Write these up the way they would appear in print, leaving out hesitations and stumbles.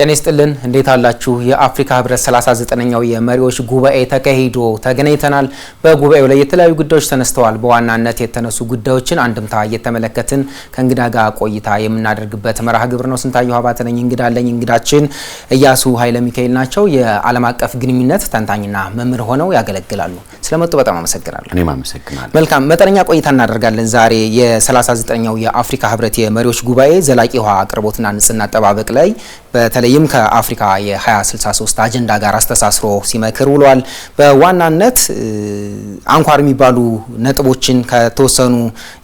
ጤና ይስጥልን እንዴት አላችሁ? የአፍሪካ ህብረት 39ኛው የመሪዎች ጉባኤ ተካሂዶ ተገናኝተናል። በጉባኤው ላይ የተለያዩ ጉዳዮች ተነስተዋል። በዋናነት የተነሱ ጉዳዮችን አንድምታ እየተመለከትን ከእንግዳ ጋር ቆይታ የምናደርግበት መርሃ ግብር ነው። ስንታየሁ አባተ ነኝ። እንግዳችን ኢያሱ ኃይለ ሚካኤል ናቸው። የዓለም አቀፍ ግንኙነት ተንታኝና መምህር ሆነው ያገለግላሉ። ስለመጡ በጣም አመሰግናለሁ። እኔም አመሰግናለሁ። መልካም መጠነኛ ቆይታ እናደርጋለን። ዛሬ የ39ኛው የአፍሪካ ህብረት የመሪዎች ጉባኤ ዘላቂ ውሃ አቅርቦትና ንጽህና አጠባበቅ ላይ በተለይም ከአፍሪካ የ2063 አጀንዳ ጋር አስተሳስሮ ሲመክር ውሏል። በዋናነት አንኳር የሚባሉ ነጥቦችን ከተወሰኑ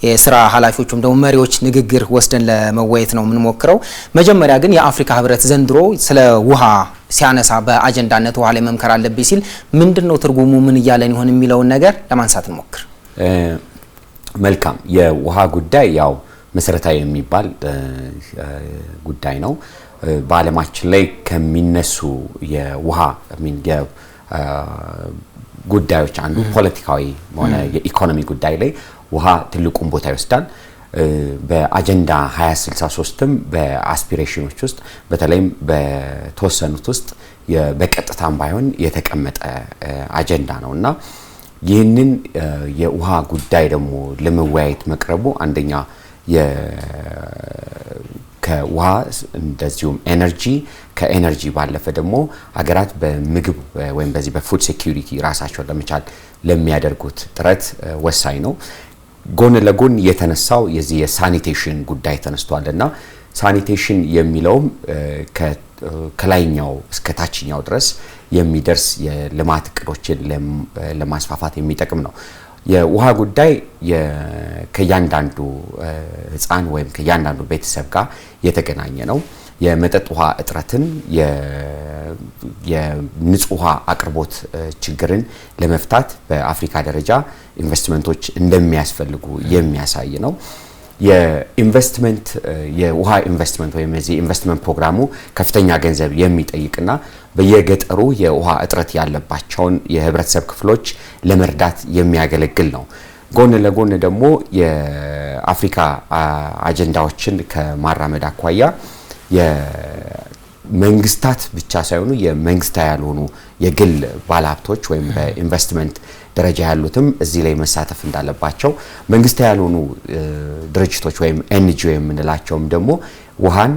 የስራ ኃላፊዎችም ደግሞ መሪዎች ንግግር ወስደን ለመወያየት ነው የምንሞክረው። መጀመሪያ ግን የአፍሪካ ህብረት ዘንድሮ ስለ ውሃ ሲያነሳ በአጀንዳነት ውሃ ላይ መምከር አለብኝ ሲል ምንድነው ትርጉሙ፣ ምን እያለን ይሆን የሚለውን ነገር ለማንሳት እንሞክር። መልካም። የውሃ ጉዳይ ያው መሰረታዊ የሚባል ጉዳይ ነው። በዓለማችን ላይ ከሚነሱ የውሃ ጉዳዮች አንዱ ፖለቲካዊ ሆነ የኢኮኖሚ ጉዳይ ላይ ውሃ ትልቁን ቦታ ይወስዳል። በአጀንዳ 2063ም በአስፒሬሽኖች ውስጥ በተለይም በተወሰኑት ውስጥ በቀጥታም ባይሆን የተቀመጠ አጀንዳ ነውና ይህንን የውሃ ጉዳይ ደግሞ ለመወያየት መቅረቡ አንደኛ ከውሃ እንደዚሁም ኤነርጂ ከኤነርጂ ባለፈ ደግሞ ሀገራት በምግብ ወይም በዚህ በፉድ ሴኩሪቲ ራሳቸውን ለመቻል ለሚያደርጉት ጥረት ወሳኝ ነው። ጎን ለጎን የተነሳው የዚህ የሳኒቴሽን ጉዳይ ተነስቷልና ሳኒቴሽን የሚለውም ከላይኛው እስከ ታችኛው ድረስ የሚደርስ የልማት እቅዶችን ለማስፋፋት የሚጠቅም ነው። የውሃ ጉዳይ ከያንዳንዱ ህፃን ወይም ከያንዳንዱ ቤተሰብ ጋር የተገናኘ ነው። የመጠጥ ውሃ እጥረትን የንጹህ ውሃ አቅርቦት ችግርን ለመፍታት በአፍሪካ ደረጃ ኢንቨስትመንቶች እንደሚያስፈልጉ የሚያሳይ ነው። የውሃ ኢንቨስትመንት ወይም የዚህ ኢንቨስትመንት ፕሮግራሙ ከፍተኛ ገንዘብ የሚጠይቅና በየገጠሩ የውሃ እጥረት ያለባቸውን የህብረተሰብ ክፍሎች ለመርዳት የሚያገለግል ነው። ጎን ለጎን ደግሞ የአፍሪካ አጀንዳዎችን ከማራመድ አኳያ የመንግስታት ብቻ ሳይሆኑ የመንግስታዊ ያልሆኑ የግል ባለሀብቶች ወይም በኢንቨስትመንት ደረጃ ያሉትም እዚህ ላይ መሳተፍ እንዳለባቸው፣ መንግስታዊ ያልሆኑ ድርጅቶች ወይም ኤንጂኦ የምንላቸውም ደግሞ ውሃን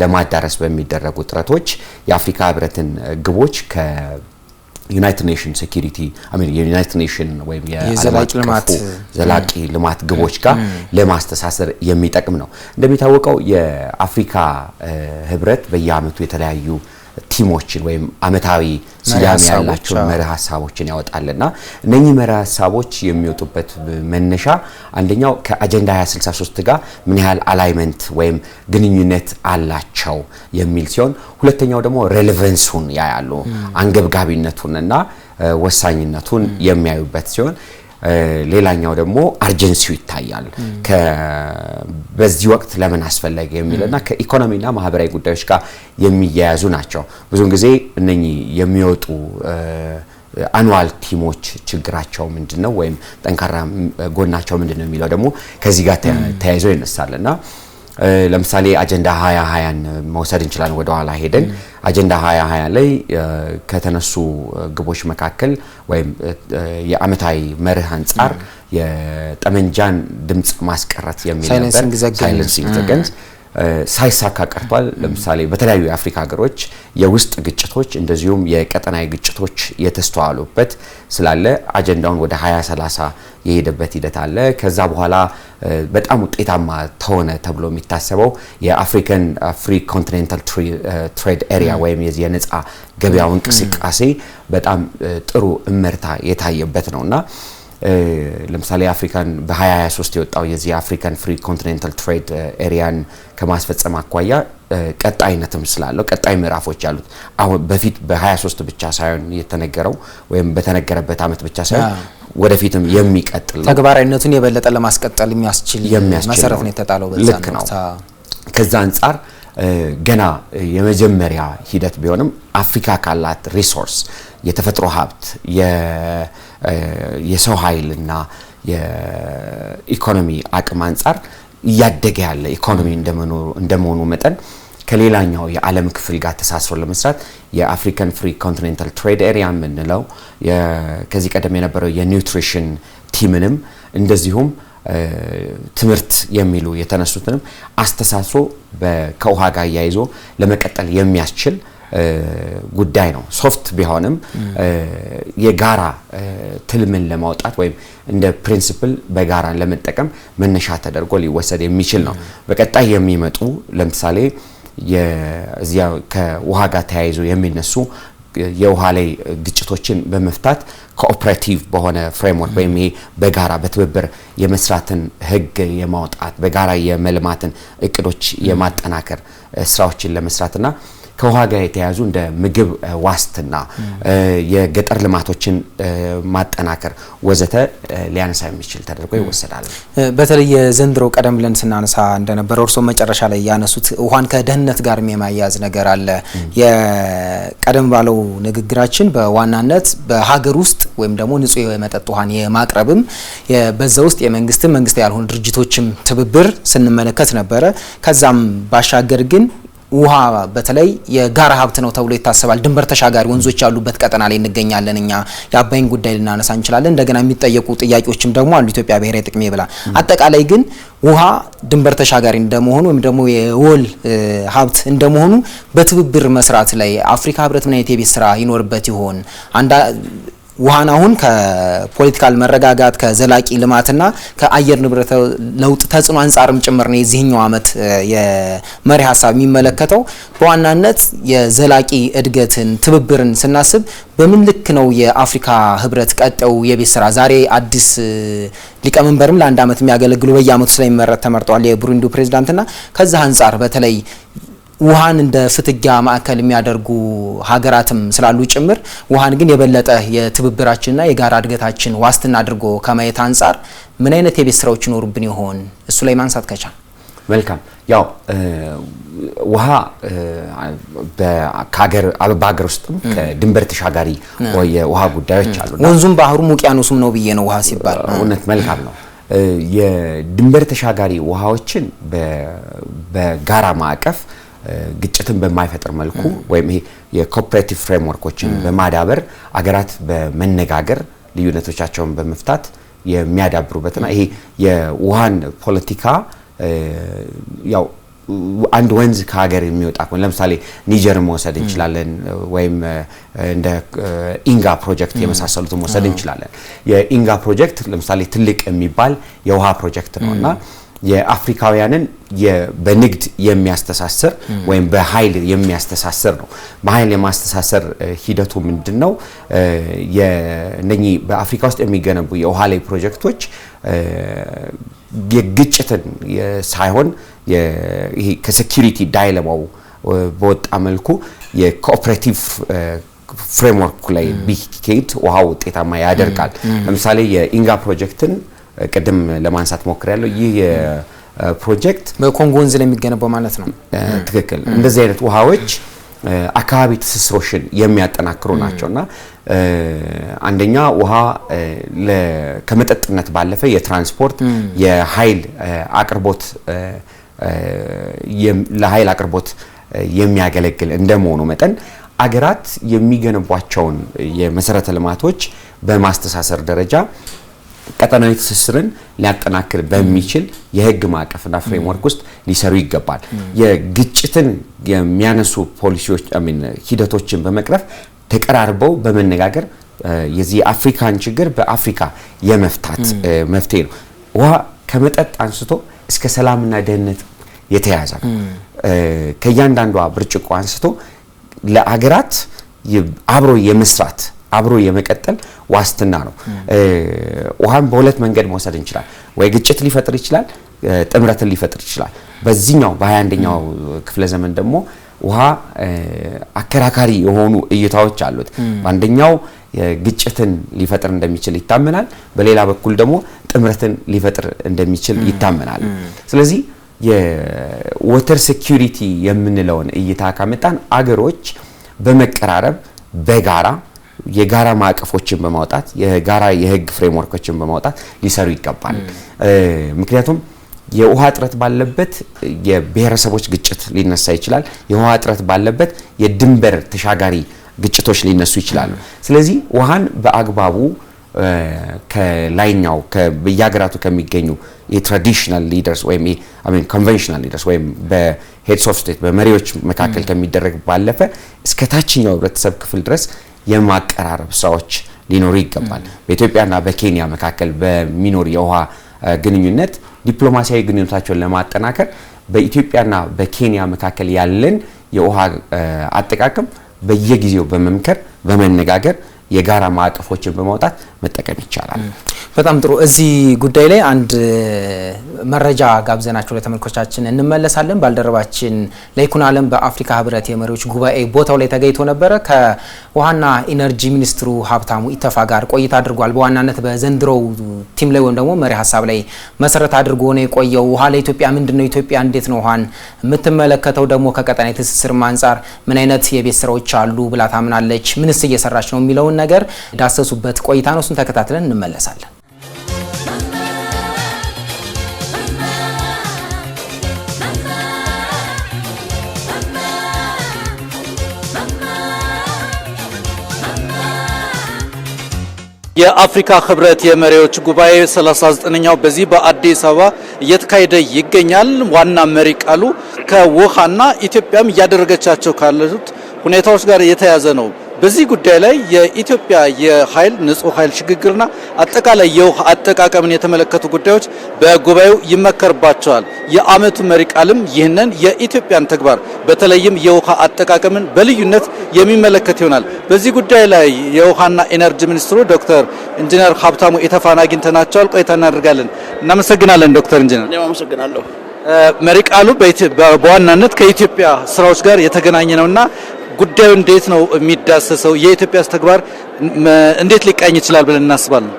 ለማዳረስ በሚደረጉ ጥረቶች የአፍሪካ ህብረትን ግቦች ከዩናይትድ ኔሽን ሴኩሪቲ የዩናይትድ ኔሽን ወይም የዘላቂ ልማት ግቦች ጋር ለማስተሳሰር የሚጠቅም ነው። እንደሚታወቀው የአፍሪካ ህብረት በየአመቱ የተለያዩ ቲሞችን ወይም አመታዊ ስያሜ ያላቸው መርህ ሀሳቦችን ያወጣልና እነኚህ መርህ ሀሳቦች የሚወጡበት መነሻ አንደኛው ከአጀንዳ 2063 ጋር ምን ያህል አላይመንት ወይም ግንኙነት አላቸው የሚል ሲሆን፣ ሁለተኛው ደግሞ ሬሌቫንሱን ያያሉ፣ አንገብጋቢነቱንና ወሳኝነቱን የሚያዩበት ሲሆን፣ ሌላኛው ደግሞ አርጀንሲው ይታያል። በዚህ ወቅት ለምን አስፈለገ የሚልና ከኢኮኖሚና ማህበራዊ ጉዳዮች ጋር የሚያያዙ ናቸው። ብዙውን ጊዜ እነኚህ የሚወጡ አኑዋል ቲሞች ችግራቸው ምንድነው ወይም ጠንካራ ጎናቸው ምንድነው የሚለው ደግሞ ከዚህ ጋር ተያይዞ ይነሳልና ለምሳሌ አጀንዳ 2020ን መውሰድ እንችላለን። ወደ ኋላ ሄደን አጀንዳ 2020 ላይ ከተነሱ ግቦች መካከል ወይም የአመታዊ መርህ አንፃር የጠመንጃን ድምጽ ማስቀረት የሚል ነበር። ሳይለንሲንግ ዘገንስ ሳይሳካ ቀርቷል። ለምሳሌ በተለያዩ የአፍሪካ ሀገሮች የውስጥ ግጭቶች እንደዚሁም የቀጠናዊ ግጭቶች የተስተዋሉበት ስላለ አጀንዳውን ወደ 2030 የሄደበት ሂደት አለ። ከዛ በኋላ በጣም ውጤታማ ተሆነ ተብሎ የሚታሰበው የአፍሪካን ፍሪ ኮንቲኔንታል ትሬድ ኤሪያ ወይም የዚህ የነጻ ገበያው እንቅስቃሴ በጣም ጥሩ እመርታ የታየበት ነውና ለምሳሌ አፍሪካን በ2023 የወጣው የዚህ አፍሪካን ፍሪ ኮንቲኔንታል ትሬድ ኤሪያን ከማስፈጸም አኳያ ቀጣይነትም ስላለው ቀጣይ ምዕራፎች ያሉት አሁን በፊት በ23 ብቻ ሳይሆን የተነገረው ወይም በተነገረበት አመት ብቻ ሳይሆን ወደፊትም የሚቀጥል ተግባራዊነቱን የበለጠ ለማስቀጠል የሚያስችል መሰረት ነው የተጣለው። በዛ ነው። ከዛ አንፃር ገና የመጀመሪያ ሂደት ቢሆንም አፍሪካ ካላት ሪሶርስ የተፈጥሮ ሀብት የሰው ኃይልና የኢኮኖሚ አቅም አንፃር እያደገ ያለ ኢኮኖሚ እንደመሆኑ መጠን ከሌላኛው የዓለም ክፍል ጋር ተሳስሮ ለመስራት የአፍሪካን ፍሪ ኮንቲኔንታል ትሬድ ኤሪያ የምንለው ከዚህ ቀደም የነበረው የኒውትሪሽን ቲምንም እንደዚሁም ትምህርት የሚሉ የተነሱትንም አስተሳስሮ ከውሃ ጋር ያይዞ ለመቀጠል የሚያስችል ጉዳይ ነው። ሶፍት ቢሆንም የጋራ ትልምን ለማውጣት ወይም እንደ ፕሪንሲፕል በጋራ ለመጠቀም መነሻ ተደርጎ ሊወሰድ የሚችል ነው። በቀጣይ የሚመጡ ለምሳሌ የዚያ ከውሃ ጋር ተያይዞ የሚነሱ የውሃ ላይ ግጭቶችን በመፍታት ኮኦፐሬቲቭ በሆነ ፍሬምወርክ ወይም ይሄ በጋራ በትብብር የመስራትን ህግ የማውጣት በጋራ የመልማትን እቅዶች የማጠናከር ስራዎችን ለመስራትና ከውሃ ጋር የተያዙ እንደ ምግብ ዋስትና የገጠር ልማቶችን ማጠናከር ወዘተ ሊያነሳ የሚችል ተደርጎ ይወሰዳል። በተለይ የዘንድሮ ቀደም ብለን ስናነሳ እንደነበረው እርሶ መጨረሻ ላይ ያነሱት ውሃን ከደህንነት ጋር የሚያያዝ ነገር አለ። የቀደም ባለው ንግግራችን በዋናነት በሀገር ውስጥ ወይም ደግሞ ንጹህ የመጠጥ ውሃን የማቅረብም በዛ ውስጥ የመንግስትም መንግስት ያልሆኑ ድርጅቶችም ትብብር ስንመለከት ነበረ። ከዛም ባሻገር ግን ውሃ በተለይ የጋራ ሀብት ነው ተብሎ ይታሰባል። ድንበር ተሻጋሪ ወንዞች ያሉበት ቀጠና ላይ እንገኛለን። እኛ የአባይን ጉዳይ ልናነሳ እንችላለን። እንደገና የሚጠየቁ ጥያቄዎችም ደግሞ አሉ ኢትዮጵያ ብሔራዊ ጥቅም ይብላ። አጠቃላይ ግን ውሃ ድንበር ተሻጋሪ እንደመሆኑ ወይም ደግሞ የወል ሀብት እንደመሆኑ በትብብር መስራት ላይ አፍሪካ ህብረት ምን አይነት የቤት ስራ ይኖርበት ይሆን? ውሃን አሁን ከፖለቲካል መረጋጋት ከዘላቂ ልማትና ከአየር ንብረት ለውጥ ተጽዕኖ አንጻርም ጭምር ነው የዚህኛው ዓመት የመሪ ሀሳብ የሚመለከተው። በዋናነት የዘላቂ እድገትን ትብብርን ስናስብ በምን ልክ ነው የአፍሪካ ህብረት ቀጣዩ የቤት ስራ? ዛሬ አዲስ ሊቀመንበርም ለአንድ ዓመት የሚያገለግሉ በየዓመቱ ስለሚመረጥ ተመርጠዋል የቡሩንዲ ፕሬዝዳንትና ከዛ አንጻር በተለይ ውሃን እንደ ፍትጊያ ማዕከል የሚያደርጉ ሀገራትም ስላሉ ጭምር ውሃን ግን የበለጠ የትብብራችንና የጋራ እድገታችን ዋስትና አድርጎ ከማየት አንጻር ምን አይነት የቤት ስራዎች ይኖሩብን ይሆን? እሱ ላይ ማንሳት ከቻል መልካም። ያው ውሃ በሀገር ውስጥም ከድንበር ተሻጋሪ የውሃ ጉዳዮች አሉ። ወንዙም ባህሩም ውቅያኖሱም ነው ብዬ ነው ውሃ ሲባል እውነት መልካም ነው። የድንበር ተሻጋሪ ውሃዎችን በጋራ ማዕቀፍ ግጭትን በማይፈጥር መልኩ ወይም ይሄ የኮኦፐሬቲቭ ፍሬምወርኮችን በማዳበር አገራት በመነጋገር ልዩነቶቻቸውን በመፍታት የሚያዳብሩበትና ይሄ የውሃን ፖለቲካ ያው አንድ ወንዝ ከሀገር የሚወጣ ከሆነ ለምሳሌ ኒጀር መውሰድ እንችላለን ወይም እንደ ኢንጋ ፕሮጀክት የመሳሰሉትን መውሰድ እንችላለን። የኢንጋ ፕሮጀክት ለምሳሌ ትልቅ የሚባል የውሃ ፕሮጀክት ነውና የአፍሪካውያንን በንግድ የሚያስተሳስር ወይም በኃይል የሚያስተሳስር ነው። በኃይል የማስተሳሰር ሂደቱ ምንድነው? የነኚህ በአፍሪካ ውስጥ የሚገነቡ የውሃ ላይ ፕሮጀክቶች የግጭትን ሳይሆን ይሄ ከሴኩሪቲ ዳይለማው በወጣ መልኩ የኮኦፐሬቲቭ ፍሬምወርክ ላይ ቢኬድ ውሃው ውጤታማ ያደርጋል። ለምሳሌ የኢንጋ ፕሮጀክትን ቅድም ለማንሳት ሞክሬያለሁ። ይህ ፕሮጀክት በኮንጎ ወንዝ ላይ የሚገነባው ማለት ነው። ትክክል። እንደዚህ አይነት ውሃዎች አካባቢ ትስስሮችን የሚያጠናክሩ ናቸውና አንደኛ ውሃ ከመጠጥነት ባለፈ የትራንስፖርት የኃይል አቅርቦት ለኃይል አቅርቦት የሚያገለግል እንደመሆኑ መጠን አገራት የሚገነቧቸውን የመሰረተ ልማቶች በማስተሳሰር ደረጃ ቀጠናዊ ትስስርን ሊያጠናክር በሚችል የህግ ማዕቀፍና ፍሬምወርክ ውስጥ ሊሰሩ ይገባል። የግጭትን የሚያነሱ ፖሊሲዎች ሂደቶችን በመቅረፍ ተቀራርበው በመነጋገር የዚህ አፍሪካን ችግር በአፍሪካ የመፍታት መፍትሄ ነው። ውሃ ከመጠጥ አንስቶ እስከ ሰላምና ደህንነት የተያዘ ነው። ከእያንዳንዷ ብርጭቆ አንስቶ ለአገራት አብሮ የመስራት አብሮ የመቀጠል ዋስትና ነው። ውሃን በሁለት መንገድ መውሰድ እንችላለን። ወይ ግጭት ሊፈጥር ይችላል፣ ጥምረትን ሊፈጥር ይችላል። በዚህኛው በ21ኛው ክፍለ ዘመን ደግሞ ውሃ አከራካሪ የሆኑ እይታዎች አሉት። አንደኛው ግጭትን ሊፈጥር እንደሚችል ይታመናል፣ በሌላ በኩል ደግሞ ጥምረትን ሊፈጥር እንደሚችል ይታመናል። ስለዚህ የወተር ሴኩሪቲ የምንለውን እይታ ካመጣን አገሮች በመቀራረብ በጋራ የጋራ ማዕቀፎችን በማውጣት የጋራ የህግ ፍሬምወርኮችን በማውጣት ሊሰሩ ይገባል። ምክንያቱም የውሃ እጥረት ባለበት የብሔረሰቦች ግጭት ሊነሳ ይችላል። የውሃ እጥረት ባለበት የድንበር ተሻጋሪ ግጭቶች ሊነሱ ይችላሉ። ስለዚህ ውሃን በአግባቡ ከላይኛው በየሀገራቱ ከሚገኙ የትራዲሽናል ሊደርስ ወይም ኮንቬንሽናል ሊደርስ ወይም በሄድስ ኦፍ ስቴት በመሪዎች መካከል ከሚደረግ ባለፈ እስከ ታችኛው ህብረተሰብ ክፍል ድረስ የማቀራረብ ስራዎች ሊኖሩ ይገባል። በኢትዮጵያና በኬንያ መካከል በሚኖር የውሃ ግንኙነት ዲፕሎማሲያዊ ግንኙነታቸውን ለማጠናከር በኢትዮጵያና በኬንያ መካከል ያለን የውሃ አጠቃቀም በየጊዜው በመምከር በመነጋገር የጋራ ማዕቀፎችን በማውጣት መጠቀም ይቻላል። በጣም ጥሩ። እዚህ ጉዳይ ላይ አንድ መረጃ ጋብዘናችሁ ለተመልካቾቻችን እንመለሳለን። ባልደረባችን ለይኩን ዓለም በአፍሪካ ህብረት የመሪዎች ጉባኤ ቦታው ላይ ተገኝቶ ነበረ። ከውሃና ኢነርጂ ሚኒስትሩ ሀብታሙ ኢተፋ ጋር ቆይታ አድርጓል። በዋናነት በዘንድሮው ቲም ላይ ወይም ደግሞ መሪ ሀሳብ ላይ መሰረት አድርጎ ነው የቆየው። ውሃ ለኢትዮጵያ ምንድነው? ኢትዮጵያ እንዴት ነው ውሃን የምትመለከተው? ደግሞ ከቀጠናዊ ትስስር አንጻር ምን አይነት የቤት ስራዎች አሉ ብላ ታምናለች? ምንስ እየሰራች ነው የሚለውን ነገር ዳሰሱበት ቆይታ ነው። እሱን ተከታትለን እንመለሳለን። የአፍሪካ ህብረት የመሪዎች ጉባኤ 39ኛው በዚህ በአዲስ አበባ እየተካሄደ ይገኛል። ዋና መሪ ቃሉ ከውሃና ኢትዮጵያም እያደረገቻቸው ካሉት ሁኔታዎች ጋር የተያዘ ነው። በዚህ ጉዳይ ላይ የኢትዮጵያ የኃይል ንጹህ ኃይል ሽግግርና አጠቃላይ የውሃ አጠቃቀምን የተመለከቱ ጉዳዮች በጉባኤው ይመከርባቸዋል። የአመቱ መሪ ቃልም ይህንን የኢትዮጵያን ተግባር በተለይም የውሃ አጠቃቀምን በልዩነት የሚመለከት ይሆናል። በዚህ ጉዳይ ላይ የውሃና ኢነርጂ ሚኒስትሩ ዶክተር ኢንጂነር ሀብታሙ ኢተፋን አግኝተናቸዋል። ቆይታ እናደርጋለን። እናመሰግናለን ዶክተር ኢንጂነር። እኔም አመሰግናለሁ። መሪ ቃሉ በዋናነት ከኢትዮጵያ ስራዎች ጋር የተገናኘ ነውና ጉዳዩ እንዴት ነው የሚዳሰሰው? የኢትዮጵያስ ተግባር እንዴት ሊቃኝ ይችላል ብለን እናስባለን?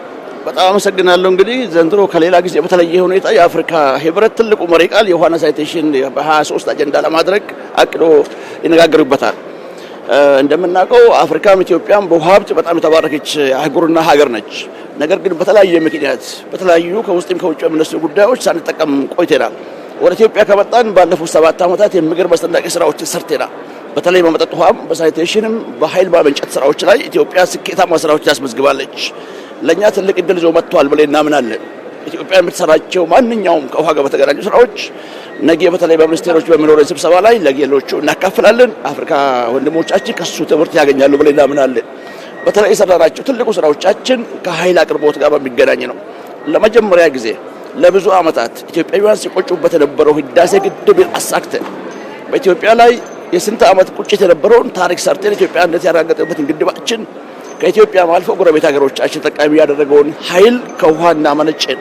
በጣም አመሰግናለሁ። እንግዲህ ዘንድሮ ከሌላ ጊዜ በተለየ ሁኔታ የአፍሪካ ህብረት ትልቁ መሪ ቃል የውሃና ሳኒቴሽን በ23 አጀንዳ ለማድረግ አቅዶ ይነጋገሩበታል። እንደምናውቀው አፍሪካም ኢትዮጵያም በውሃ ሀብት በጣም የተባረከች አህጉርና ሀገር ነች። ነገር ግን በተለያየ ምክንያት በተለያዩ ከውስጥም ከውጭ የሚነሱ ጉዳዮች ሳንጠቀም ቆይተናል። ወደ ኢትዮጵያ ከመጣን ባለፉት 7 ዓመታት የሚገርም አስደናቂ ስራዎችን ሰርተናል። በተለይ በመጠጥ ውሃም በሳኒቴሽንም በኃይል ማመንጨት ስራዎች ላይ ኢትዮጵያ ስኬታማ ስራዎች ያስመዝግባለች። ለኛ ትልቅ እድል ይዞ መጥቷል ብለን እናምናለን። ኢትዮጵያ የምትሰራቸው ማንኛውም ከውሃ ጋር በተገናኙ ስራዎች ነገ በተለይ በሚኒስቴሮች በሚኖረን ስብሰባ ላይ ለሌሎቹ እናካፍላለን። አፍሪካ ወንድሞቻችን ከሱ ትምህርት ያገኛሉ ብለን እናምናለን። በተለይ የሰራናቸው ትልቁ ስራዎቻችን ከኃይል አቅርቦት ጋር በሚገናኝ ነው። ለመጀመሪያ ጊዜ ለብዙ ዓመታት ኢትዮጵያውያን ሲቆጩበት የነበረው ህዳሴ ግድብን አሳክተን በኢትዮጵያ ላይ የስንት ዓመት ቁጭት የነበረውን ታሪክ ሰርተን ኢትዮጵያ አንድነት ያረጋገጠበትን ግድባችን ከኢትዮጵያ አልፎ ጎረቤት ሀገሮቻችን ተጠቃሚ ያደረገውን ኃይል ከውሃና መነጨን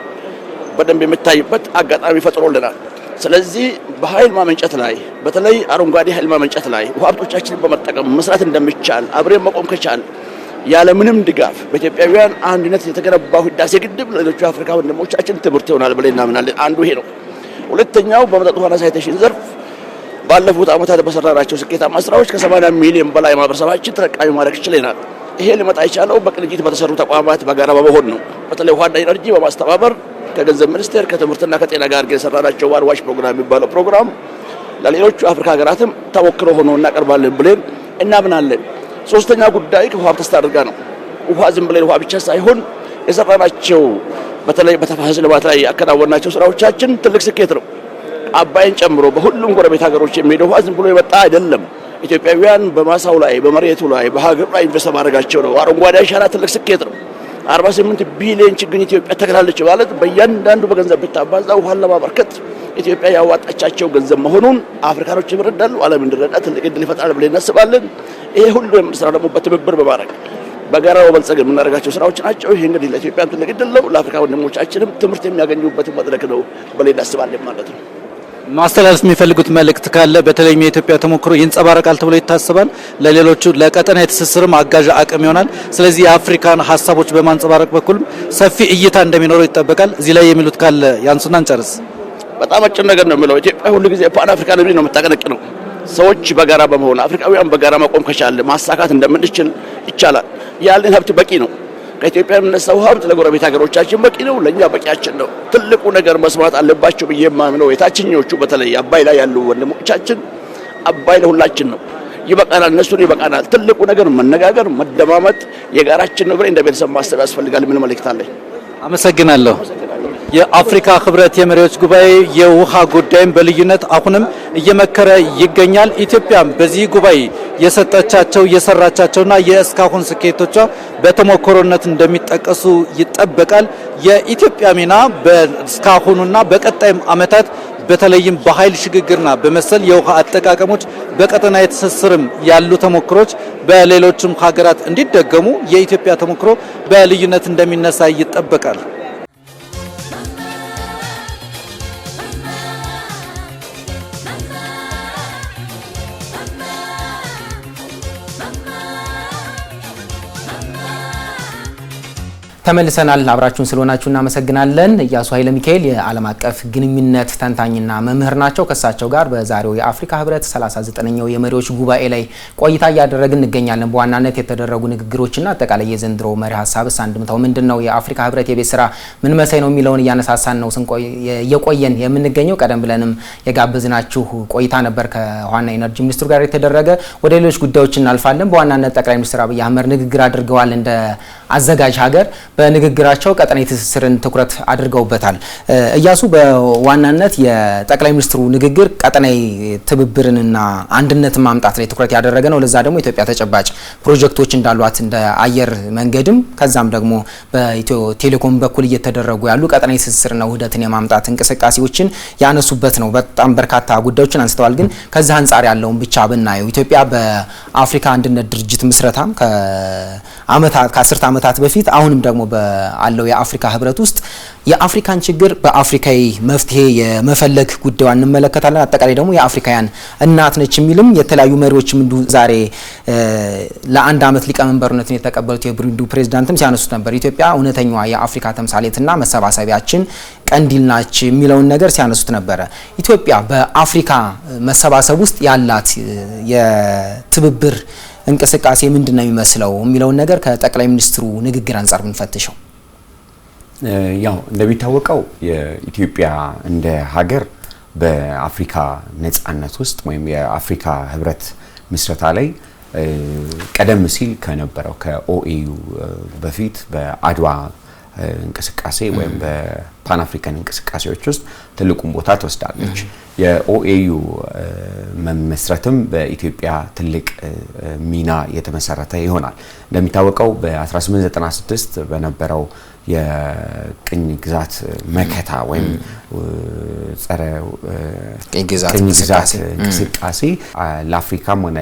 በደንብ የሚታይበት አጋጣሚ ፈጥሮልናል። ስለዚህ በኃይል ማመንጨት ላይ በተለይ አረንጓዴ ኃይል ማመንጨት ላይ ውሃ ሀብቶቻችንን በመጠቀም መስራት እንደሚቻል አብረን መቆም ከቻል ያለ ምንም ድጋፍ በኢትዮጵያውያን አንድነት የተገነባው ህዳሴ ግድብ ለሌሎች አፍሪካ ወንድሞቻችን ትምህርት ይሆናል ብለን እናምናለን። አንዱ ይሄ ነው። ሁለተኛው በመጠጥ ውሃና ሳኒቴሽን ዘርፍ ባለፉት ዓመታት በሰራናቸው ስኬታማ ስራዎች ከ80 ሚሊዮን በላይ ማህበረሰባችን ተጠቃሚ ማድረግ ችለናል። ይሄ ሊመጣ የቻለው በቅንጅት በተሰሩ ተቋማት በጋራ በመሆን ነው። በተለይ ውሃና ኢነርጂ በማስተባበር ከገንዘብ ሚኒስቴር ከትምህርትና ከጤና ጋር የሰራናቸው ዋርዋሽ ፕሮግራም የሚባለው ፕሮግራም ለሌሎች አፍሪካ ሀገራትም ተሞክሮ ሆኖ እናቀርባለን ብለን እናምናለን። ሶስተኛ ጉዳይ ከውሃ ሀብት አስተዳደር ጋር ነው። ውሃ ዝም ብለን ውሃ ብቻ ሳይሆን የሰራናቸው በተለይ በተፋሰስ ልማት ላይ ያከናወናቸው ስራዎቻችን ትልቅ ስኬት ነው። አባይን ጨምሮ በሁሉም ጎረቤት ሀገሮች የሚሄደው ውሃ ዝም ብሎ የመጣ አይደለም። ኢትዮጵያውያን በማሳው ላይ በመሬቱ ላይ በሀገሩ ላይ ኢንቨስት ማድረጋቸው ነው። አረንጓዴ አሻራ ትልቅ ስኬት ነው። 48 ቢሊዮን ችግኝ ኢትዮጵያ ተክላለች ማለት በእያንዳንዱ በገንዘብ ብታባዛ ውሃን ለማበርከት ኢትዮጵያ ያዋጣቻቸው ገንዘብ መሆኑን አፍሪካኖች ይረዳሉ። ዓለም እንዲረዳ ትልቅ እድል ይፈጥራል ብለን እናስባለን። ይሄ ሁሉ የምንሰራው ደግሞ በትብብር በማድረግ በጋራ በመልጸግ የምናደርጋቸው ስራዎች ናቸው። ይሄ እንግዲህ ለኢትዮጵያ ትልቅ እድል ነው። ለአፍሪካ ወንድሞቻችንም ትምህርት የሚያገኙበት መድረክ ነው ብለን እናስባለን ማለት ነው። ማስተላለፍ የሚፈልጉት መልእክት ካለ በተለይም የኢትዮጵያ ተሞክሮ ይንጸባረቃል ተብሎ ይታሰባል። ለሌሎቹ ለቀጠና የትስስርም አጋዥ አቅም ይሆናል። ስለዚህ የአፍሪካን ሀሳቦች በማንጸባረቅ በኩል ሰፊ እይታ እንደሚኖረው ይጠበቃል። እዚህ ላይ የሚሉት ካለ ያንሱና እንጨርስ። በጣም አጭር ነገር ነው የምለው። ኢትዮጵያ ሁሉ ጊዜ ፓን አፍሪካኒዝም ነው የምታቀነቅነው። ሰዎች በጋራ በመሆን አፍሪካውያን በጋራ መቆም ከቻለ ማሳካት እንደምንችል ይቻላል። ያለን ሀብት በቂ ነው። ከኢትዮጵያ የሚነሳው ሀብት ለጎረቤት ሀገሮቻችን በቂ ነው፣ ለኛ በቂያችን ነው። ትልቁ ነገር መስማት አለባቸው ብዬ የማምነው የታችኞቹ በተለይ አባይ ላይ ያሉ ወንድሞቻችን አባይ ለሁላችን ነው፣ ይበቃናል፣ እነሱን ይበቃናል። ትልቁ ነገር መነጋገር፣ መደማመጥ፣ የጋራችን ነው ብለን እንደ ቤተሰብ ማሰብ ያስፈልጋል። ምን መልእክት አለኝ? አመሰግናለሁ። የአፍሪካ ህብረት የመሪዎች ጉባኤ የውሃ ጉዳይን በልዩነት አሁንም እየመከረ ይገኛል። ኢትዮጵያም በዚህ ጉባኤ የሰጠቻቸው የሰራቻቸውና የእስካሁን ስኬቶቿ በተሞክሮነት እንደሚጠቀሱ ይጠበቃል። የኢትዮጵያ ሚና በእስካሁኑና በቀጣይም ዓመታት በተለይም በኃይል ሽግግርና በመሰል የውሃ አጠቃቀሞች በቀጠና ትስስርም ያሉ ተሞክሮች በሌሎችም ሀገራት እንዲደገሙ የኢትዮጵያ ተሞክሮ በልዩነት እንደሚነሳ ይጠበቃል። ተመልሰናል። አብራችሁን ስለሆናችሁ እናመሰግናለን። ኢያሱ ኃይለ ሚካኤል የዓለም አቀፍ ግንኙነት ተንታኝና መምህር ናቸው። ከሳቸው ጋር በዛሬው የአፍሪካ ህብረት 39ኛው የመሪዎች ጉባኤ ላይ ቆይታ እያደረግን እንገኛለን። በዋናነት የተደረጉ ንግግሮችና አጠቃላይ የዘንድሮ መሪ ሀሳብስ አንድምታው ምንድነው፣ የአፍሪካ ህብረት የቤት ስራ ምን መሳይ ነው የሚለውን እያነሳሳን ነው የቆየን የምንገኘው። ቀደም ብለንም የጋበዝናችሁ ቆይታ ነበር ከዋና ኢነርጂ ሚኒስትሩ ጋር የተደረገ። ወደ ሌሎች ጉዳዮች እናልፋለን። በዋናነት ጠቅላይ ሚኒስትር አብይ አህመድ ንግግር አድርገዋል። እንደ አዘጋጅ ሀገር በንግግራቸው ቀጠናዊ ትስስርን ትኩረት አድርገውበታል። ኢያሱ በዋናነት የጠቅላይ ሚኒስትሩ ንግግር ቀጠናዊ ትብብርንና አንድነትን ማምጣት ላይ ትኩረት ያደረገ ነው። ለዛ ደግሞ ኢትዮጵያ ተጨባጭ ፕሮጀክቶች እንዳሏት እንደ አየር መንገድም ከዛም ደግሞ በኢትዮ ቴሌኮም በኩል እየተደረጉ ያሉ ቀጠናዊ ትስስርና ውህደትን የማምጣት እንቅስቃሴዎችን ያነሱበት ነው። በጣም በርካታ ጉዳዮችን አንስተዋል። ግን ከዛ አንጻር ያለውን ብቻ ብናየው ኢትዮጵያ በአፍሪካ አንድነት ድርጅት ምስረታም ከአስርተ ዓመታት በፊት አሁንም ደግሞ ባለው የአፍሪካ ህብረት ውስጥ የአፍሪካን ችግር በአፍሪካዊ መፍትሄ የመፈለግ ጉዳዩን እንመለከታለን። አጠቃላይ ደግሞ የአፍሪካውያን እናት ነች የሚልም የተለያዩ መሪዎችም እንዱ ዛሬ ለአንድ አመት ሊቀመንበርነትን የተቀበሉት የብሩንዲው ፕሬዝዳንትም ሲያነሱት ነበር። ኢትዮጵያ እውነተኛዋ የአፍሪካ ተምሳሌትና መሰባሰቢያችን ቀንዲል ናች የሚለውን ነገር ሲያነሱት ነበረ። ኢትዮጵያ በአፍሪካ መሰባሰብ ውስጥ ያላት የትብብር እንቅስቃሴ ምንድነው የሚመስለው የሚለውን ነገር ከጠቅላይ ሚኒስትሩ ንግግር አንፃር ብንፈትሸው። ያው እንደሚታወቀው የኢትዮጵያ እንደ ሀገር በአፍሪካ ነጻነት ውስጥ ወይም የአፍሪካ ህብረት ምስረታ ላይ ቀደም ሲል ከነበረው ከኦኤዩ በፊት በአድዋ እንቅስቃሴ ወይም በፓን አፍሪካን እንቅስቃሴዎች ውስጥ ትልቁን ቦታ ትወስዳለች። የኦኤዩ መመስረትም በኢትዮጵያ ትልቅ ሚና የተመሰረተ ይሆናል። እንደሚታወቀው በ1896 በነበረው የቅኝ ግዛት መከታ ወይም ጸረ ቅኝ ግዛት እንቅስቃሴ ለአፍሪካም ሆነ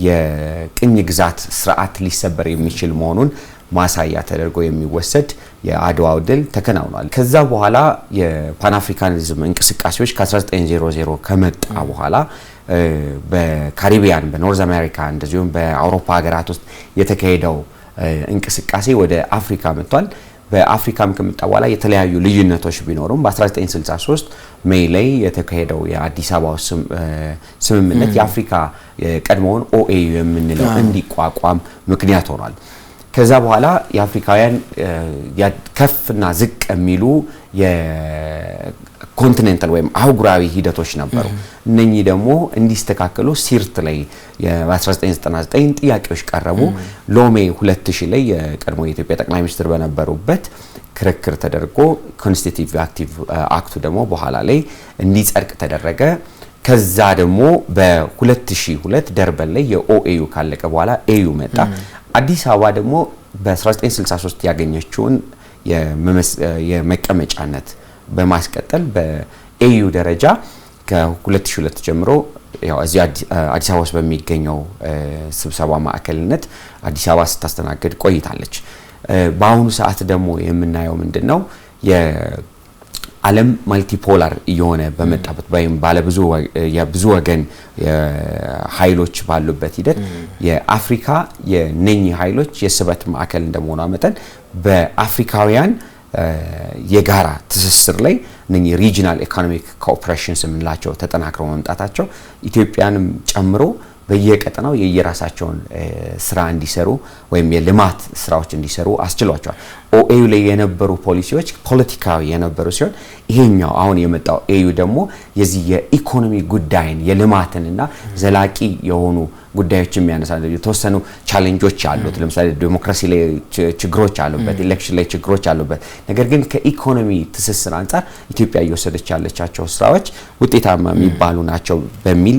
የቅኝ ግዛት ስርዓት ሊሰበር የሚችል መሆኑን ማሳያ ተደርጎ የሚወሰድ የአድዋው ድል ተከናውኗል። ከዛ በኋላ የፓን አፍሪካኒዝም እንቅስቃሴዎች ከ1900 ከመጣ በኋላ በካሪቢያን በኖርዝ አሜሪካ እንደዚሁም በአውሮፓ ሀገራት ውስጥ የተካሄደው እንቅስቃሴ ወደ አፍሪካ መጥቷል። በአፍሪካም ከመጣ በኋላ የተለያዩ ልዩነቶች ቢኖሩም በ1963 ሜይ ላይ የተካሄደው የአዲስ አበባ ስምምነት የአፍሪካ ቀድሞውን ኦኤዩ የምንለው እንዲቋቋም ምክንያት ሆኗል። ከዛ በኋላ የአፍሪካውያን ከፍና ዝቅ የሚሉ የኮንቲኔንታል ወይም አህጉራዊ ሂደቶች ነበሩ። እነኚህ ደግሞ እንዲስተካከሉ ሲርት ላይ በ1999 ጥያቄዎች ቀረቡ። ሎሜ 2000 ላይ የቀድሞ የኢትዮጵያ ጠቅላይ ሚኒስትር በነበሩበት ክርክር ተደርጎ ኮንስቲቲዩቲቭ አክቱ ደግሞ በኋላ ላይ እንዲጸድቅ ተደረገ። ከዛ ደግሞ በ2002 ደርበን ላይ የኦኤዩ ካለቀ በኋላ ኤዩ መጣ። አዲስ አበባ ደግሞ በ1963 ያገኘችውን የመቀመጫነት በማስቀጠል በኤዩ ደረጃ ከ2002 ጀምሮ ያው እዚህ አዲስ አበባ ውስጥ በሚገኘው ስብሰባ ማዕከልነት አዲስ አበባ ስታስተናግድ ቆይታለች። በአሁኑ ሰዓት ደግሞ የምናየው ምንድነው ዓለም ማልቲፖላር እየሆነ በመጣበት ወይም ብዙ ወገን ኃይሎች ባሉበት ሂደት የአፍሪካ የነኚህ ኃይሎች የስበት ማዕከል እንደመሆኗ መጠን በአፍሪካውያን የጋራ ትስስር ላይ እነኚህ ሪጂናል ኢኮኖሚክ ኮኦፕሬሽንስ የምንላቸው ተጠናክረው መምጣታቸው ኢትዮጵያንም ጨምሮ በየቀጠናው የየራሳቸውን ስራ እንዲሰሩ ወይም የልማት ስራዎች እንዲሰሩ አስችሏቸዋል። ኦኤዩ ላይ የነበሩ ፖሊሲዎች ፖለቲካዊ የነበሩ ሲሆን ይሄኛው አሁን የመጣው ኤዩ ደግሞ የዚህ የኢኮኖሚ ጉዳይን የልማትንና ዘላቂ የሆኑ ጉዳዮች የሚያነሳል። የተወሰኑ ቻሌንጆች አሉት። ለምሳሌ ዲሞክራሲ ላይ ችግሮች አሉበት፣ ኤሌክሽን ላይ ችግሮች አሉበት። ነገር ግን ከኢኮኖሚ ትስስር አንፃር ኢትዮጵያ እየወሰደች ያለቻቸው ስራዎች ውጤታማ የሚባሉ ናቸው በሚል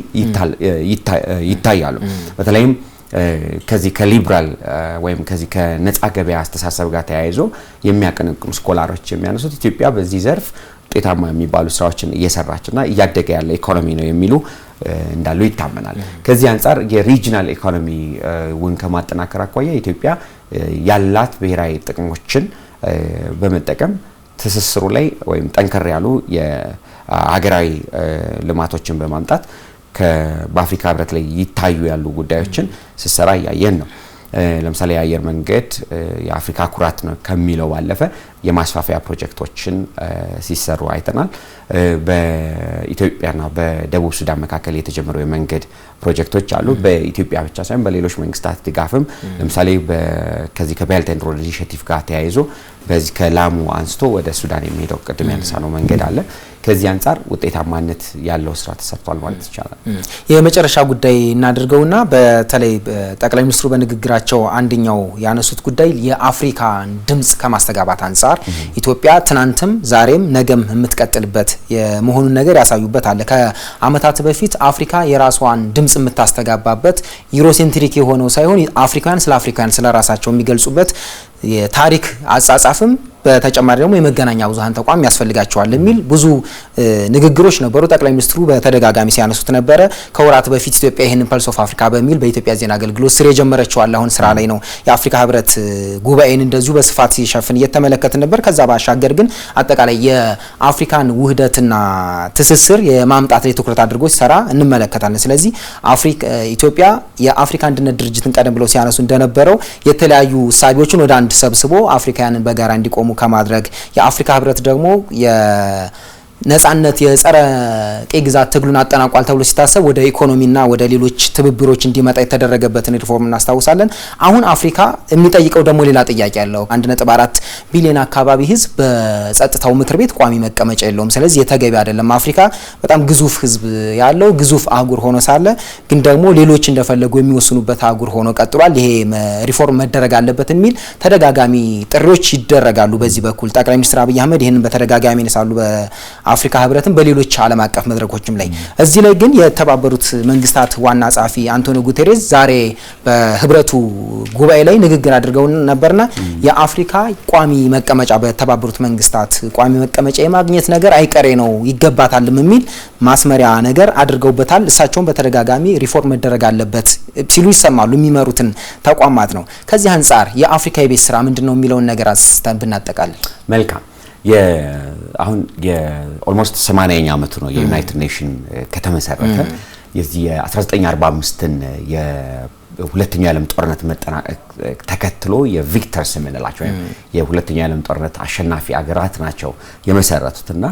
ይታያሉ። በተለይም ከዚህ ከሊበራል ወይም ከዚህ ከነጻ ገበያ አስተሳሰብ ጋር ተያይዞ የሚያቀነቅኑ ስኮላሮች የሚያነሱት ኢትዮጵያ በዚህ ዘርፍ ውጤታማ የሚባሉ ስራዎችን እየሰራችና እያደገ ያለ ኢኮኖሚ ነው የሚሉ እንዳሉ ይታመናል። ከዚህ አንፃር የሪጂናል ኢኮኖሚ ውን ከማጠናከር አኳያ ኢትዮጵያ ያላት ብሔራዊ ጥቅሞችን በመጠቀም ትስስሩ ላይ ወይም ጠንከር ያሉ የሀገራዊ ልማቶችን በማምጣት በአፍሪካ ህብረት ላይ ይታዩ ያሉ ጉዳዮችን ሲሰራ ያየን ነው። ለምሳሌ የአየር መንገድ የአፍሪካ ኩራት ነው ከሚለው ባለፈ የማስፋፊያ ፕሮጀክቶችን ሲሰሩ አይተናል። በኢትዮጵያና በደቡብ ሱዳን መካከል የተጀመሩ የመንገድ ፕሮጀክቶች አሉ። በኢትዮጵያ ብቻ ሳይሆን በሌሎች መንግስታት ድጋፍም ለምሳሌ ከዚህ ከቤልት ኤንድ ሮድ ኢኒሺየቲቭ ጋር ተያይዞ በዚህ ከላሙ አንስቶ ወደ ሱዳን የሚሄደው ቅድም ያነሳነው መንገድ አለ። ከዚህ አንፃር ውጤታማነት ያለው ስራ ተሰርቷል ማለት ይቻላል። የመጨረሻ ጉዳይ እናድርገውና በተለይ ጠቅላይ ሚኒስትሩ በንግግራቸው አንደኛው ያነሱት ጉዳይ የአፍሪካ ድምጽ ከማስተጋባት አንፃር ኢትዮጵያ ትናንትም ዛሬም ነገም የምትቀጥልበት የመሆኑን ነገር ያሳዩበት አለ። ከአመታት በፊት አፍሪካ የራሷን ድምጽ የምታስተጋባበት ዩሮሴንትሪክ የሆነው ሳይሆን አፍሪካውያን ስለ አፍሪካውያን ስለ ራሳቸው የሚገልጹበት የታሪክ አጻጻፍም በተጨማሪ ደግሞ የመገናኛ ብዙሃን ተቋም ያስፈልጋቸዋል የሚል ብዙ ንግግሮች ነበሩ። ጠቅላይ ሚኒስትሩ በተደጋጋሚ ሲያነሱት ነበረ። ከወራት በፊት ኢትዮጵያ ይሄንን ፐልስ ኦፍ አፍሪካ በሚል በኢትዮጵያ ዜና አገልግሎት ስር የጀመረችው አሁን ስራ ላይ ነው። የአፍሪካ ህብረት ጉባኤን እንደዚሁ በስፋት ሲሸፍን እየተመለከትን ነበር። ከዛ ባሻገር ግን አጠቃላይ የአፍሪካን ውህደትና ትስስር የማምጣት ላይ ትኩረት አድርጎ ሲሰራ እንመለከታለን። ስለዚህ ኢትዮጵያ የአፍሪካ አንድነት ድርጅትን ቀደም ብለው ሲያነሱ እንደነበረው የተለያዩ እሳቢዎችን ወደ አንድ ሰብስቦ አፍሪካውያንን በጋራ እንዲቆሙ ከማድረግ የአፍሪካ ህብረት ደግሞ ነጻነት የጸረ ቀይ ግዛት ትግሉን አጠናቋል ተብሎ ሲታሰብ ወደ ኢኮኖሚና ወደ ሌሎች ትብብሮች እንዲመጣ የተደረገበትን ሪፎርም እናስታውሳለን። አሁን አፍሪካ የሚጠይቀው ደግሞ ሌላ ጥያቄ ያለው 1.4 ቢሊዮን አካባቢ ህዝብ በጸጥታው ምክር ቤት ቋሚ መቀመጫ የለውም። ስለዚህ የተገቢ አይደለም። አፍሪካ በጣም ግዙፍ ህዝብ ያለው ግዙፍ አህጉር ሆኖ ሳለ ግን ደግሞ ሌሎች እንደፈለጉ የሚወስኑበት አህጉር ሆኖ ቀጥሏል። ይሄ ሪፎርም መደረግ አለበት የሚል ተደጋጋሚ ጥሪዎች ይደረጋሉ። በዚህ በኩል ጠቅላይ ሚኒስትር አብይ አህመድ ይሄንን በተደጋጋሚ ይነሳሉ አፍሪካ ህብረትን በሌሎች ዓለም አቀፍ መድረኮችም ላይ። እዚህ ላይ ግን የተባበሩት መንግስታት ዋና ጸሐፊ አንቶኒዮ ጉቴሬስ ዛሬ በህብረቱ ጉባኤ ላይ ንግግር አድርገው ነበርና የአፍሪካ ቋሚ መቀመጫ በተባበሩት መንግስታት ቋሚ መቀመጫ የማግኘት ነገር አይቀሬ ነው ይገባታልም የሚል ማስመሪያ ነገር አድርገውበታል። እሳቸውም በተደጋጋሚ ሪፎርም መደረግ አለበት ሲሉ ይሰማሉ የሚመሩትን ተቋማት ነው። ከዚህ አንፃር የአፍሪካ የቤት ስራ ምንድነው የሚለውን ነገር አስተን ብናጠቃልል መልካም። አሁን የኦልሞስት 80ኛ አመቱ ነው የዩናይትድ ኔሽን ከተመሰረተ። የዚህ የ1945ን የሁለተኛው የዓለም ጦርነት መጠናቀቅ ተከትሎ የቪክተርስ የምንላቸው የሁለተኛው የዓለም ጦርነት አሸናፊ አገራት ናቸው የመሰረቱትና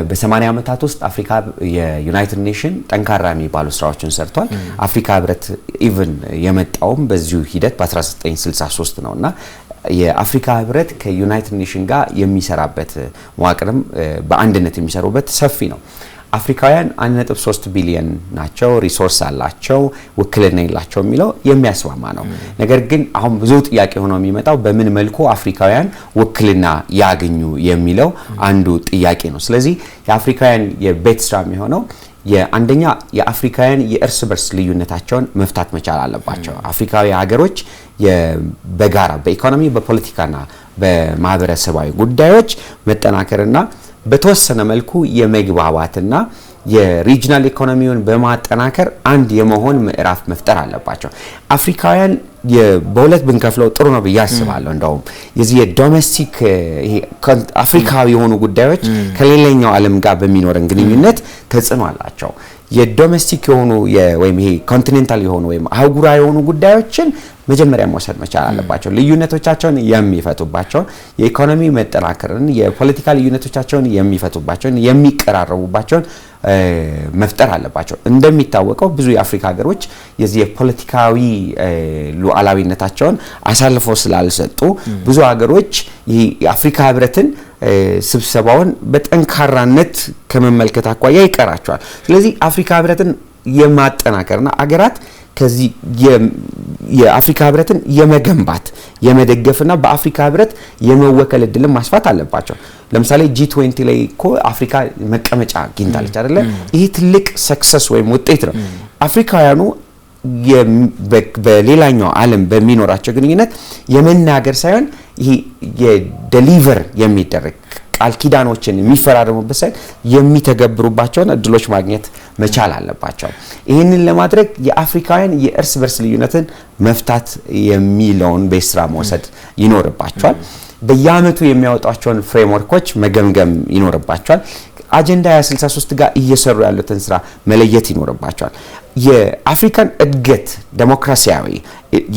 በ80 አመታት ውስጥ አፍሪካ የዩናይትድ ኔሽን ጠንካራ የሚባሉ ስራዎችን ሰርቷል። አፍሪካ ህብረት ኢቭን የመጣውም በዚሁ ሂደት በ1963 ነውና የአፍሪካ ህብረት ከዩናይትድ ኔሽን ጋር የሚሰራበት መዋቅርም በአንድነት የሚሰሩበት ሰፊ ነው። አፍሪካውያን 1.3 ቢሊዮን ናቸው፣ ሪሶርስ አላቸው፣ ውክልና የላቸው የሚለው የሚያስማማ ነው። ነገር ግን አሁን ብዙ ጥያቄ ሆኖ የሚመጣው በምን መልኩ አፍሪካውያን ውክልና ያገኙ የሚለው አንዱ ጥያቄ ነው። ስለዚህ የአፍሪካውያን የቤት ስራ የሚሆነው የአንደኛ የአፍሪካውያን የእርስ በርስ ልዩነታቸውን መፍታት መቻል አለባቸው። አፍሪካዊ ሀገሮች በጋራ በኢኮኖሚ በፖለቲካና በማህበረሰባዊ ጉዳዮች መጠናከርና በተወሰነ መልኩ የመግባባትና የሪጂናል ኢኮኖሚውን በማጠናከር አንድ የመሆን ምዕራፍ መፍጠር አለባቸው። አፍሪካውያን በሁለት ብንከፍለው ጥሩ ነው ብዬ አስባለሁ። እንደውም የዚህ የዶሜስቲክ አፍሪካዊ የሆኑ ጉዳዮች ከሌላኛው ዓለም ጋር በሚኖረን ግንኙነት ተጽዕኖ አላቸው። የዶሜስቲክ የሆኑ ወይም ይሄ ኮንቲኔንታል የሆኑ ወይም አህጉራዊ የሆኑ ጉዳዮችን መጀመሪያ መውሰድ መቻል አለባቸው። ልዩነቶቻቸውን የሚፈቱባቸውን የኢኮኖሚ መጠናከርን የፖለቲካ ልዩነቶቻቸውን የሚፈቱባቸውን የሚቀራረቡባቸውን መፍጠር አለባቸው። እንደሚታወቀው ብዙ የአፍሪካ ሀገሮች የዚህ የፖለቲካዊ ሉዓላዊነታቸውን አሳልፈው ስላልሰጡ ብዙ ሀገሮች የአፍሪካ ህብረትን ስብሰባውን በጠንካራነት ከመመልከት አኳያ ይቀራቸዋል። ስለዚህ አፍሪካ ህብረትን የማጠናከርና አገራት ከዚህ የአፍሪካ ህብረትን የመገንባት የመደገፍና በአፍሪካ ህብረት የመወከል እድልን ማስፋት አለባቸው። ለምሳሌ G20 ላይ እኮ አፍሪካ መቀመጫ አግኝታለች አይደለ? ይሄ ትልቅ ሰክሰስ ወይም ውጤት ነው። አፍሪካውያኑ በሌላኛው ዓለም በሚኖራቸው ግንኙነት የመናገር ሳይሆን ይሄ የዴሊቨር የሚደረግ ቃል ኪዳኖችን የሚፈራረሙበት ሳይሆን የሚተገብሩባቸውን እድሎች ማግኘት መቻል አለባቸው። ይህንን ለማድረግ የአፍሪካውያን የእርስ በርስ ልዩነትን መፍታት የሚለውን በስራ መውሰድ ይኖርባቸዋል። በየአመቱ የሚያወጣቸውን ፍሬምወርኮች መገምገም ይኖርባቸዋል። አጀንዳ 2063 ጋር እየሰሩ ያሉትን ስራ መለየት ይኖርባቸዋል። የአፍሪካን እድገት ዴሞክራሲያዊ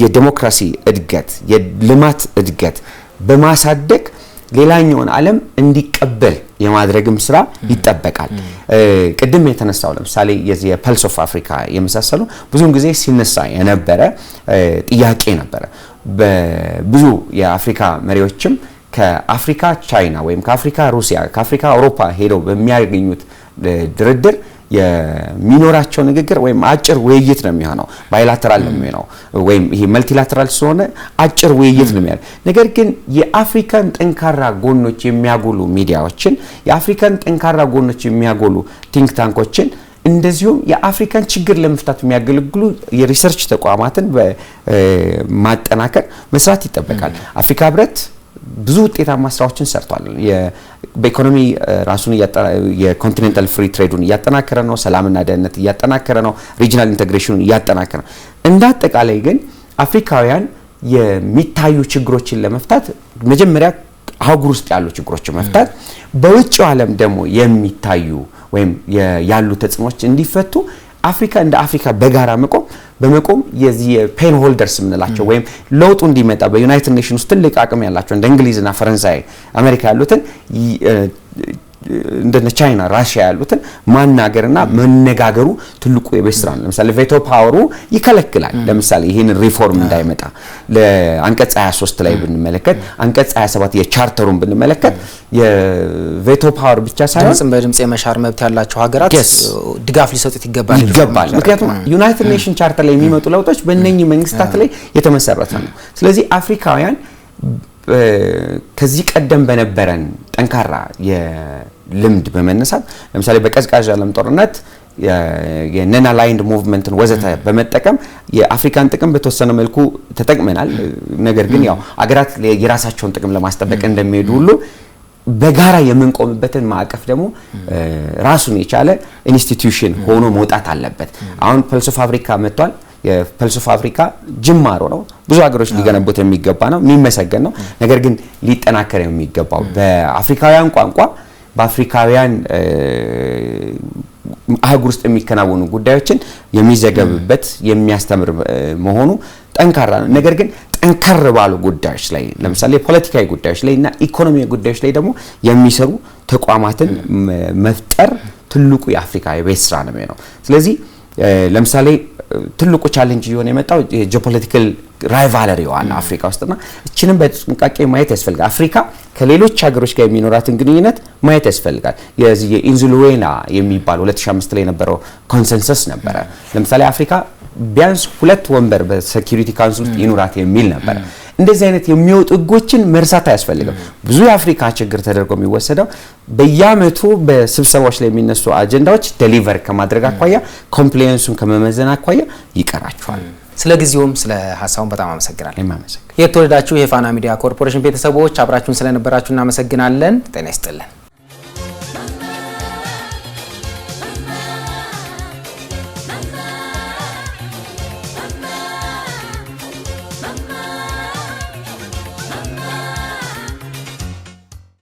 የዴሞክራሲ እድገት የልማት እድገት በማሳደግ ሌላኛውን ዓለም እንዲቀበል የማድረግም ስራ ይጠበቃል። ቅድም የተነሳው ለምሳሌ የዚህ ፐልስ ኦፍ አፍሪካ የመሳሰሉ ብዙውን ጊዜ ሲነሳ የነበረ ጥያቄ ነበረ። በብዙ የአፍሪካ መሪዎችም ከአፍሪካ ቻይና ወይም ከአፍሪካ ሩሲያ ከአፍሪካ አውሮፓ ሄደው በሚያገኙት ድርድር የሚኖራቸው ንግግር ወይም አጭር ውይይት ነው የሚሆነው። ባይላተራል ነው የሚሆነው ወይም ይሄ መልቲላተራል ስለሆነ አጭር ውይይት ነው የሚሆነው። ነገር ግን የአፍሪካን ጠንካራ ጎኖች የሚያጎሉ ሚዲያዎችን የአፍሪካን ጠንካራ ጎኖች የሚያጎሉ ቲንክ ታንኮችን እንደዚሁም የአፍሪካን ችግር ለመፍታት የሚያገለግሉ የሪሰርች ተቋማትን በማጠናከር መስራት ይጠበቃል። አፍሪካ ህብረት ብዙ ውጤታማ ስራዎችን ሰርቷል። በኢኮኖሚ ራሱን የኮንቲኔንታል ፍሪ ትሬዱን እያጠናከረ ነው። ሰላምና ደህንነት እያጠናከረ ነው። ሪጂናል ኢንተግሬሽኑን እያጠናከረ ነው። እንዳጠቃላይ ግን አፍሪካውያን የሚታዩ ችግሮችን ለመፍታት መጀመሪያ አህጉር ውስጥ ያሉ ችግሮችን መፍታት፣ በውጭው ዓለም ደግሞ የሚታዩ ወይም ያሉ ተጽዕኖች እንዲፈቱ አፍሪካ እንደ አፍሪካ በጋራ በመቆም የዚህ ፔን ሆልደርስ ምንላቸው ወይም ለውጡ እንዲመጣ በዩናይትድ ኔሽንስ ውስጥ ትልቅ አቅም ያላቸው እንደ እንግሊዝና ፈረንሳይ አሜሪካ ያሉትን እንደ ቻይና ራሽያ ያሉትን ማናገርና መነጋገሩ ትልቁ የቤት ስራ ነው። ለምሳሌ ቬቶ ፓወሩ ይከለክላል። ለምሳሌ ይሄን ሪፎርም እንዳይመጣ ለአንቀጽ 23 ላይ ብንመለከት አንቀጽ 27 የቻርተሩን ብንመለከት የቬቶ ፓወር ብቻ ሳይሆን በድምጽ የመሻር መብት ያላቸው ሀገራት ድጋፍ ሊሰጡት ይገባል። ምክንያቱም ዩናይትድ ኔሽን ቻርተር ላይ የሚመጡ ለውጦች በእነኚህ መንግስታት ላይ የተመሰረተ ነው። ስለዚህ አፍሪካውያን ከዚህ ቀደም በነበረን ጠንካራ የልምድ በመነሳት ለምሳሌ በቀዝቃዛ ዓለም ጦርነት የነን አላይንድ ሙቭመንትን ወዘተ በመጠቀም የአፍሪካን ጥቅም በተወሰነ መልኩ ተጠቅመናል። ነገር ግን ያው አገራት የራሳቸውን ጥቅም ለማስጠበቅ እንደሚሄዱ ሁሉ በጋራ የምንቆምበትን ማዕቀፍ ደግሞ ራሱን የቻለ ኢንስቲትዩሽን ሆኖ መውጣት አለበት። አሁን ፐልስ ኦፍ አፍሪካ መጥቷል። የፐልስ ኦፍ አፍሪካ ጅማሮ ነው። ብዙ ሀገሮች ሊገነቡት የሚገባ ነው፣ የሚመሰገን ነው። ነገር ግን ሊጠናከር የሚገባው በአፍሪካውያን ቋንቋ በአፍሪካውያን አህጉር ውስጥ የሚከናወኑ ጉዳዮችን የሚዘገብበት የሚያስተምር መሆኑ ጠንካራ ነው። ነገር ግን ጠንከር ባሉ ጉዳዮች ላይ ለምሳሌ ፖለቲካዊ ጉዳዮች ላይ እና ኢኮኖሚያዊ ጉዳዮች ላይ ደግሞ የሚሰሩ ተቋማትን መፍጠር ትልቁ የአፍሪካ የቤት ስራ ነው የሚሆነው። ስለዚህ ለምሳሌ ትልቁ ቻሌንጅ የሆነ የመጣው የጂኦፖለቲካል ራይቫለሪ ዋና አፍሪካ ውስጥና እችንም በጥንቃቄ ማየት ያስፈልጋል። አፍሪካ ከሌሎች ሀገሮች ጋር የሚኖራትን ግንኙነት ማየት ያስፈልጋል። የዚህ የኢንዙሉዌና የሚባል 2005 ላይ የነበረው ኮንሰንሰስ ነበረ። ለምሳሌ አፍሪካ ቢያንስ 2 ወንበር በሴኩሪቲ ካውንስል ውስጥ ይኑራት የሚል ነበር። እንደዚህ አይነት የሚወጡ ህጎችን መርሳት አያስፈልግም። ብዙ የአፍሪካ ችግር ተደርጎ የሚወሰደው በየአመቱ በስብሰባዎች ላይ የሚነሱ አጀንዳዎች ዴሊቨር ከማድረግ አኳያ ኮምፕላያንሱን ከመመዘን አኳያ ይቀራቸዋል። ስለ ጊዜውም ስለ ሀሳቡም በጣም አመሰግናለሁ። የተወደዳችሁ የፋና ሚዲያ ኮርፖሬሽን ቤተሰቦች አብራችሁን ስለነበራችሁ እናመሰግናለን። ጤና ይስጥልን።